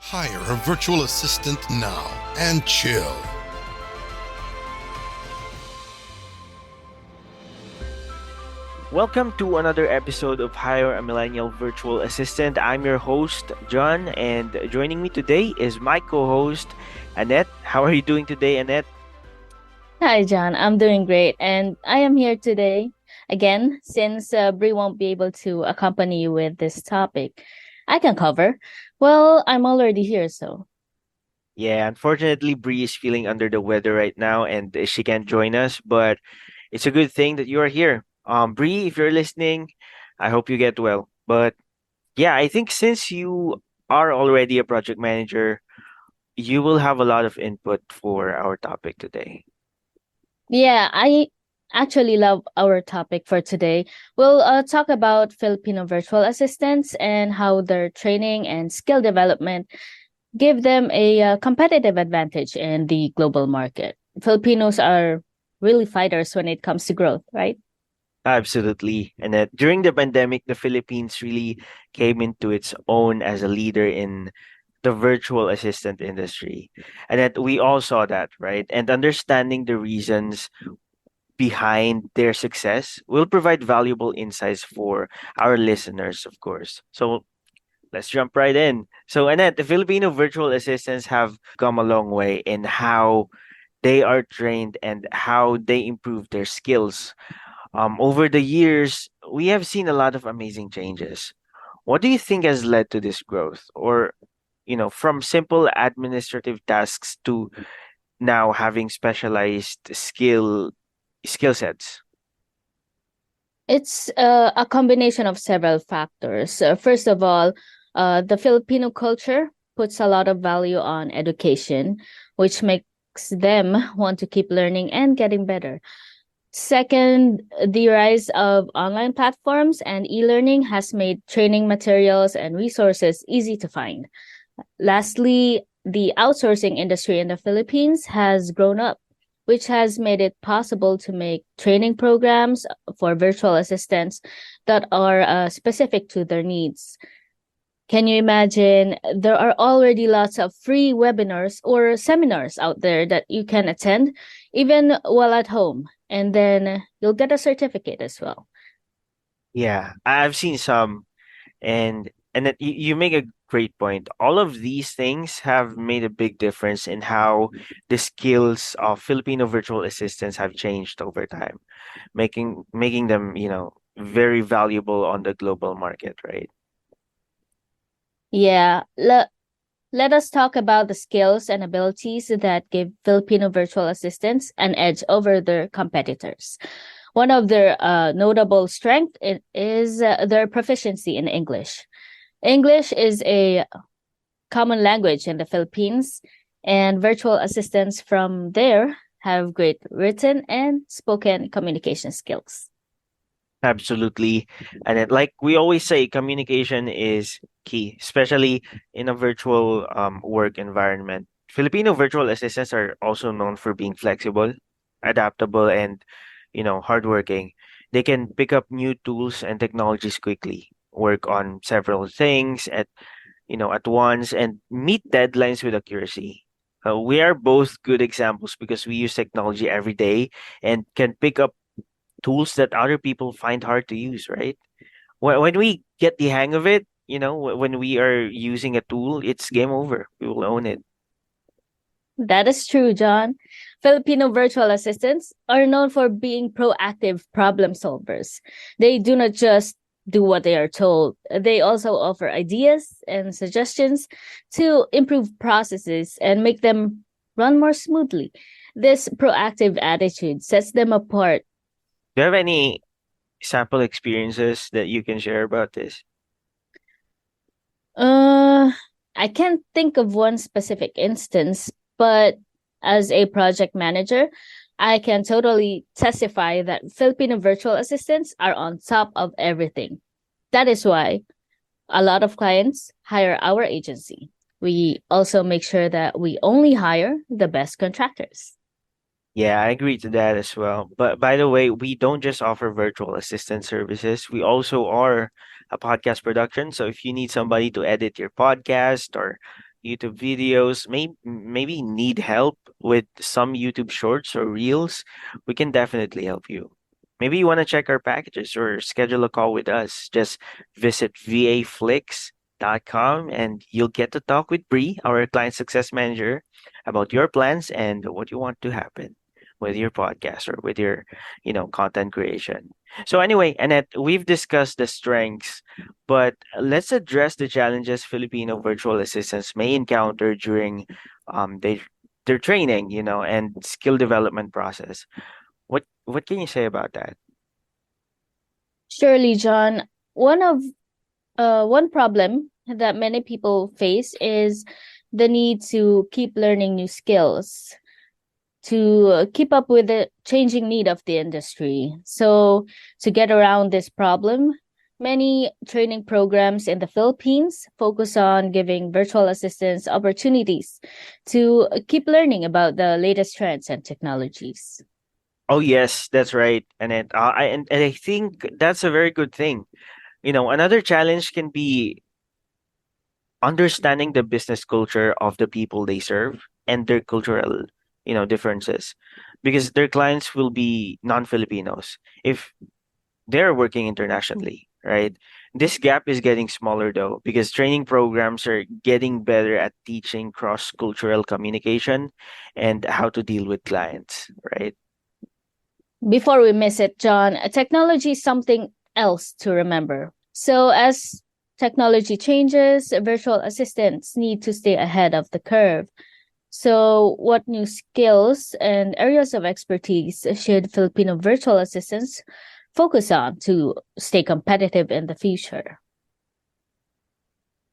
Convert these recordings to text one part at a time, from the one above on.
Hire a virtual assistant now and chill. Welcome to another episode of Hire a Millennial Virtual Assistant. I'm your host, John, and joining me today is my co host, Annette. How are you doing today, Annette? Hi, John. I'm doing great. And I am here today again since Brie won't be able to accompany you with this topic. I can cover. Well, I'm already here, so. Yeah, unfortunately, Bree is feeling under the weather right now and she can't join us, but it's a good thing that you are here. Bree, if you're listening, I hope you get well. But yeah, I think since you are already a project manager, you will have a lot of input for our topic today. Yeah, I actually love our topic for today. We'll talk about Filipino virtual assistants and how their training and skill development give them a competitive advantage in the global market. Filipinos are really fighters when it comes to growth, right? Absolutely. And that during the pandemic, the Philippines really came into its own as a leader in the virtual assistant industry. And that we all saw that, right? And understanding the reasons behind their success will provide valuable insights for our listeners, of course. So let's jump right in. So, Annette, the Filipino virtual assistants have come a long way in how they are trained and how they improve their skills. Over the years, we have seen a lot of amazing changes. What do you think has led to this growth? Or, from simple administrative tasks to now having specialized skill sets? It's a combination of several factors. First of all, the Filipino culture puts a lot of value on education, which makes them want to keep learning and getting better. Second, the rise of online platforms and e learning has made training materials and resources easy to find. Lastly, the outsourcing industry in the Philippines has grown up, which has made it possible to make training programs for virtual assistants that are specific to their needs. Can you imagine? There are already lots of free webinars or seminars out there that you can attend even while at home, and then you'll get a certificate as well. Yeah, I've seen some, and that you make a great point. All of these things have made a big difference in how the skills of Filipino virtual assistants have changed over time, making them, very valuable on the global market, right? Yeah, let us talk about the skills and abilities that give Filipino virtual assistants an edge over their competitors. One of their notable strength is their proficiency in English. English is a common language in the Philippines, and virtual assistants from there have great written and spoken communication skills. Absolutely. And like we always say, communication is key, especially in a virtual work environment. Filipino virtual assistants are also known for being flexible, adaptable, and, hardworking. They can pick up new tools and technologies quickly, work on several things at once, and meet deadlines with accuracy. We are both good examples because we use technology every day and can pick up tools that other people find hard to use, right? When we get the hang of it, when we are using a tool, it's game over. We will own it. That is true, John. Filipino virtual assistants are known for being proactive problem solvers. They do not just do what they are told, they also offer ideas and suggestions to improve processes and make them run more smoothly. This proactive attitude sets them apart. Do you have any sample experiences that you can share about this? Uh, I can't think of one specific instance, but as a project manager, I can totally testify that Filipino virtual assistants are on top of everything. That is why a lot of clients hire our agency. We also make sure that we only hire the best contractors. Yeah, I agree to that as well. But by the way, we don't just offer virtual assistant services. We also are a podcast production. So if you need somebody to edit your podcast or, YouTube videos, maybe need help with some YouTube shorts or reels, we can definitely help you. Maybe you want to check our packages or schedule a call with us. Just visit vaflix.com and you'll get to talk with Bree, our client success manager, about your plans and what you want to happen with your podcast or with your, content creation. So anyway, Annette, we've discussed the strengths, but let's address the challenges Filipino virtual assistants may encounter during their training, and skill development process. What can you say about that? Surely, John, one problem that many people face is the need to keep learning new skills to keep up with the changing need of the industry. So, to get around this problem, many training programs in the Philippines focus on giving virtual assistants opportunities to keep learning about the latest trends and technologies. Oh yes, that's right, and I think that's a very good thing. Another challenge can be understanding the business culture of the people they serve and their cultural, differences, because their clients will be non-Filipinos if they're working internationally, right? This gap is getting smaller though, because training programs are getting better at teaching cross-cultural communication and how to deal with clients, right? Before we miss it, John, technology is something else to remember. So, as technology changes, virtual assistants need to stay ahead of the curve. So, what new skills and areas of expertise should Filipino virtual assistants focus on to stay competitive in the future?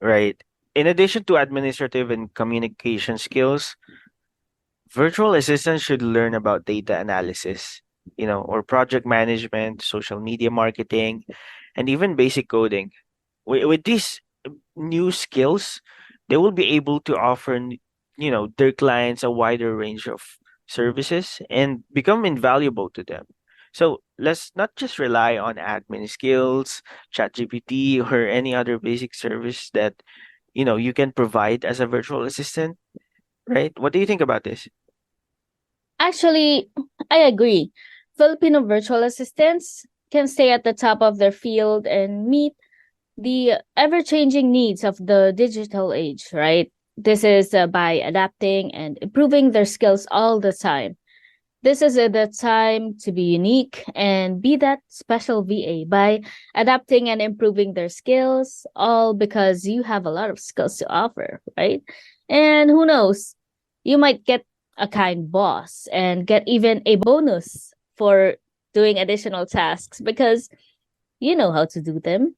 Right. In addition to administrative and communication skills, virtual assistants should learn about data analysis, or project management, social media marketing, and even basic coding. With these new skills, they will be able to offer, their clients a wider range of services and become invaluable to them. So let's not just rely on admin skills, ChatGPT, or any other basic service that, you can provide as a virtual assistant, right? What do you think about this? Actually, I agree. Filipino virtual assistants can stay at the top of their field and meet the ever changing needs of the digital age, right? This is by adapting and improving their skills all the time. This is the time to be unique and be that special VA by adapting and improving their skills, all because you have a lot of skills to offer, right? And who knows, you might get a kind boss and get even a bonus for doing additional tasks because you know how to do them.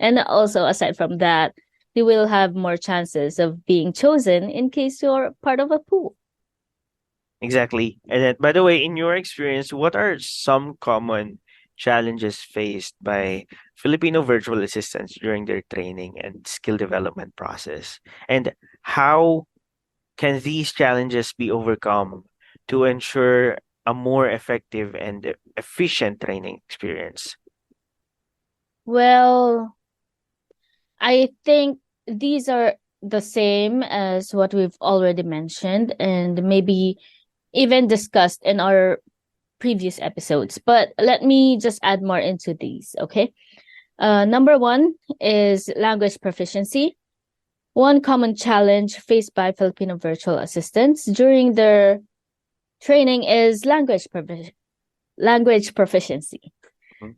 And also, aside from that, you will have more chances of being chosen in case you're part of a pool. Exactly. And then, by the way, in your experience, what are some common challenges faced by Filipino virtual assistants during their training and skill development process? And how can these challenges be overcome to ensure a more effective and efficient training experience? Well, I think these are the same as what we've already mentioned and maybe even discussed in our previous episodes. But let me just add more into these, okay? Number one is language proficiency. One common challenge faced by Filipino virtual assistants during their training is language proficiency. Mhm.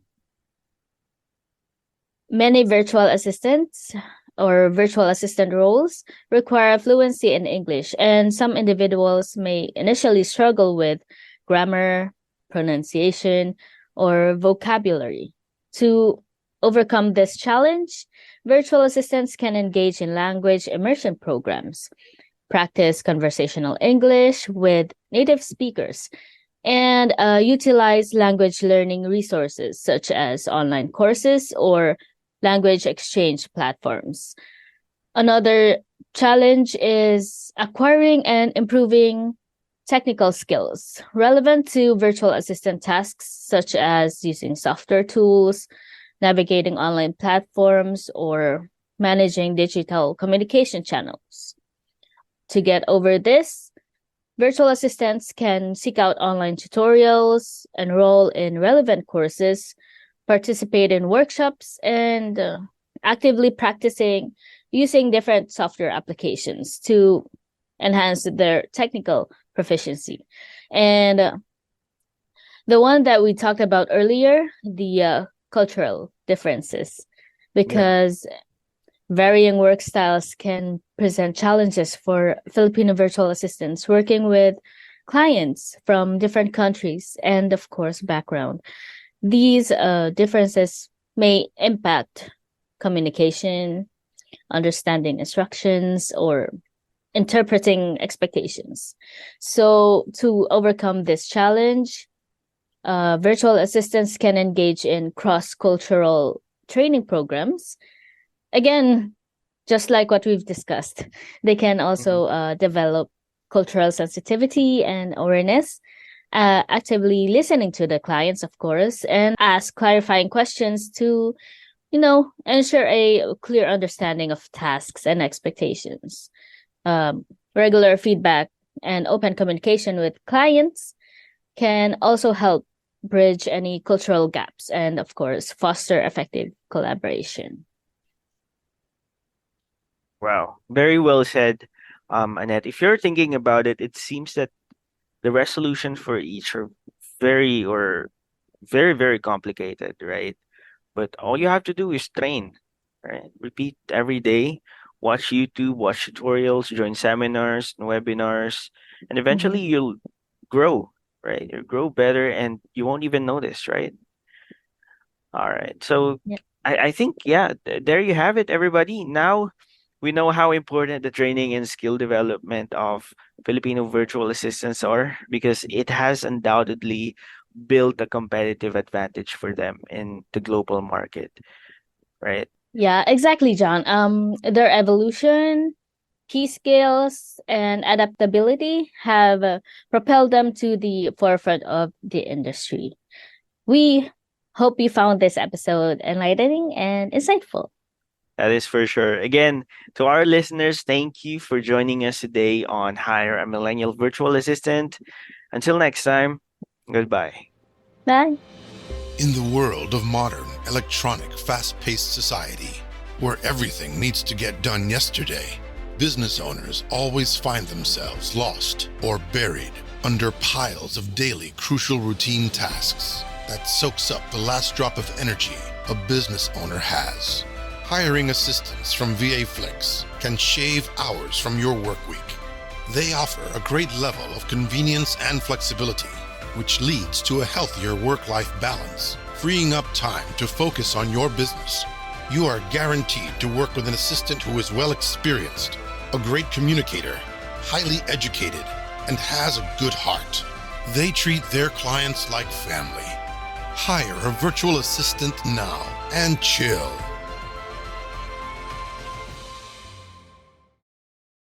Many virtual assistants or virtual assistant roles require fluency in English, and some individuals may initially struggle with grammar, pronunciation, or vocabulary. To overcome this challenge, virtual assistants can engage in language immersion programs, practice conversational English with native speakers, and utilize language learning resources such as online courses or language exchange platforms. Another challenge is acquiring and improving technical skills relevant to virtual assistant tasks, such as using software tools, navigating online platforms, or managing digital communication channels. To get over this, virtual assistants can seek out online tutorials, enroll in relevant courses, participate in workshops, and actively practicing using different software applications to enhance their technical proficiency. And the one that we talked about earlier, the cultural differences, because varying work styles can present challenges for Filipino virtual assistants working with clients from different countries and, of course, background. These differences may impact communication, understanding instructions, or interpreting expectations. So, to overcome this challenge, virtual assistants can engage in cross-cultural training programs. Again, just like what we've discussed, they can also develop cultural sensitivity and awareness, actively listening to the clients, of course, and ask clarifying questions to, ensure a clear understanding of tasks and expectations. Regular feedback and open communication with clients can also help bridge any cultural gaps and, of course, foster effective collaboration. Wow, very well said, Annette. If you're thinking about it, it seems that the resolution for each are very, very complicated, right? But all you have to do is train, right? Repeat every day, watch YouTube, watch tutorials, join seminars and webinars, and eventually you'll grow, right? You'll grow better and you won't even notice, right? All right. So Yeah. I think, there you have it, everybody. Now we know how important the training and skill development of Filipino virtual assistants are because it has undoubtedly built a competitive advantage for them in the global market, right? Yeah, exactly, John. Their evolution, key skills, and adaptability have propelled them to the forefront of the industry. We hope you found this episode enlightening and insightful. That is for sure. Again, to our listeners, thank you for joining us today on Hire a Millennial Virtual Assistant. Until next time, goodbye. Bye. In the world of modern, electronic, fast-paced society, where everything needs to get done yesterday, business owners always find themselves lost or buried under piles of daily crucial routine tasks that soaks up the last drop of energy a business owner has. Hiring assistants from FLIX can shave hours from your work week. They offer a great level of convenience and flexibility, which leads to a healthier work-life balance, freeing up time to focus on your business. You are guaranteed to work with an assistant who is well experienced, a great communicator, highly educated, and has a good heart. They treat their clients like family. Hire a virtual assistant now and chill.